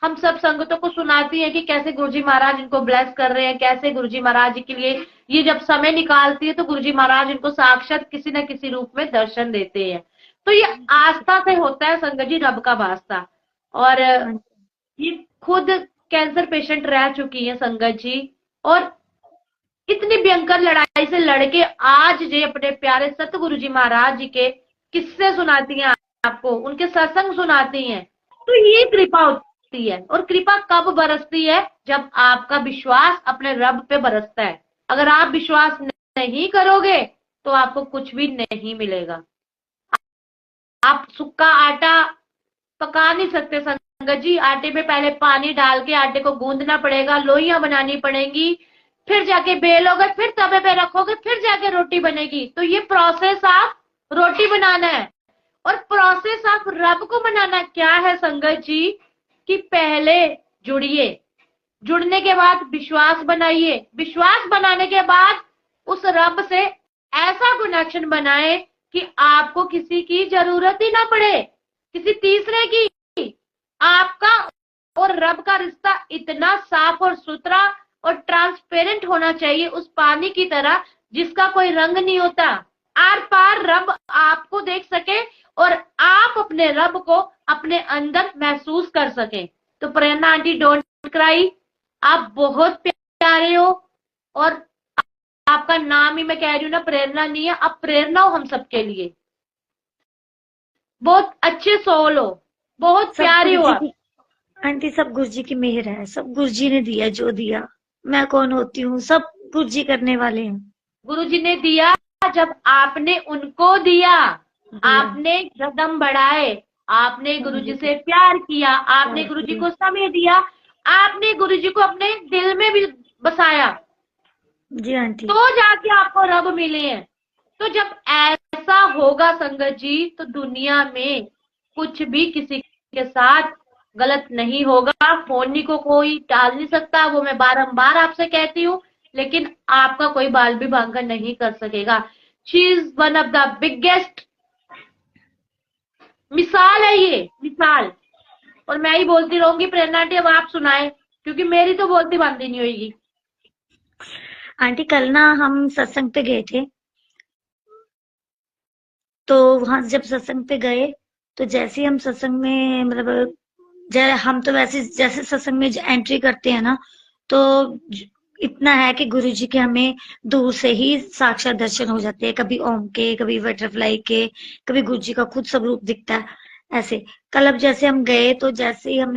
हम सब संगतों को सुनाती है कि कैसे गुरुजी महाराज इनको ब्लेस कर रहे हैं, कैसे गुरुजी महाराज जी के लिए ये जब समय निकालती है तो गुरुजी महाराज इनको साक्षात किसी न किसी रूप में दर्शन देते हैं। तो ये आस्था से होता है संगत जी, रब का वास्ता। और हाँ ये खुद कैंसर पेशेंट रह चुकी है संगत जी, और इतनी भयंकर लड़ाई से लड़के आज जे अपने प्यारे सतगुरु जी महाराज जी के किस्से सुनाती हैं आपको, उनके सत्संग सुनाती हैं। तो ये कृपा होती है। और कृपा कब बरसती है? जब आपका विश्वास अपने रब पे बरसता है। अगर आप विश्वास नहीं करोगे तो आपको कुछ भी नहीं मिलेगा। आप सूखा आटा पका नहीं सकते संगत जी। आटे में पहले पानी डाल के आटे को गूंदना पड़ेगा, लोइयां बनानी पड़ेंगी, फिर जाके बेलोगे, फिर तवे पे रखोगे, फिर जाके रोटी बनेगी। तो ये प्रोसेस आप रोटी बनाना है। और प्रोसेस आप रब को बनाना क्या है संगत जी? कि पहले जुड़िए, जुड़ने के बाद विश्वास बनाइए, विश्वास बनाने के बाद उस रब से ऐसा कनेक्शन बनाए कि आपको किसी की जरूरत ही ना पड़े, किसी तीसरे की। आपका और रब का रिश्ता इतना साफ और सुथरा और ट्रांसपेरेंट होना चाहिए, उस पानी की तरह जिसका कोई रंग नहीं होता। आर पार रब आपको देख सके और आप अपने रब को अपने अंदर महसूस कर सके। तो प्रेरणा आंटी, डोंट क्राई, आप बहुत प्यारे हो। और आपका नाम ही मैं कह रही हूँ ना, प्रेरणा नहीं है, आप प्रेरणा हो हम सबके लिए। बहुत अच्छे सोल हो, बहुत सब प्यारे गुरु हो जी आप। की आंटी, सब गुरु जी की मेहर है, सब गुरु जी ने दिया जो दिया। मैं कौन होती हूँ, सब गुरु जी करने वाले हैं। गुरु जी ने दिया, जब आपने उनको दिया, दिया। आपने कदम बढ़ाए, आपने हाँ गुरु जी जी, से प्यार किया, आपने प्यार गुरु जी किया। को समय दिया, आपने गुरु जी को अपने दिल में भी बसाया, जी आंटी। तो जाके आपको रब मिले हैं। तो जब ऐसा होगा संगत जी, तो दुनिया में कुछ भी किसी के साथ गलत नहीं होगा। होनी को कोई टाल नहीं सकता, वो मैं बारंबार आपसे कहती हूँ। लेकिन आपका कोई बाल भी भांगा नहीं कर सकेगा। She is one of the biggest मिसाल है, ये मिसाल। और मैं ही बोलती रहूंगी प्रेरणा आंटी, अब आप सुनाए, क्योंकि मेरी तो बोलती बनती नहीं होगी। आंटी कल ना हम सत्संग पे गए थे, तो वहां जब सत्संग पे गए, तो जैसे ही हम सत्संग में मतलब हम तो वैसे जैसे सत्संग में एंट्री करते हैं ना, तो इतना है कि गुरु जी के हमें दूर से ही साक्षात दर्शन हो जाते हैं। कभी ओम के, कभी बटरफ्लाई के, कभी गुरु जी का खुद स्वरूप दिखता है ऐसे। कल अब जैसे हम गए, तो जैसे ही हमने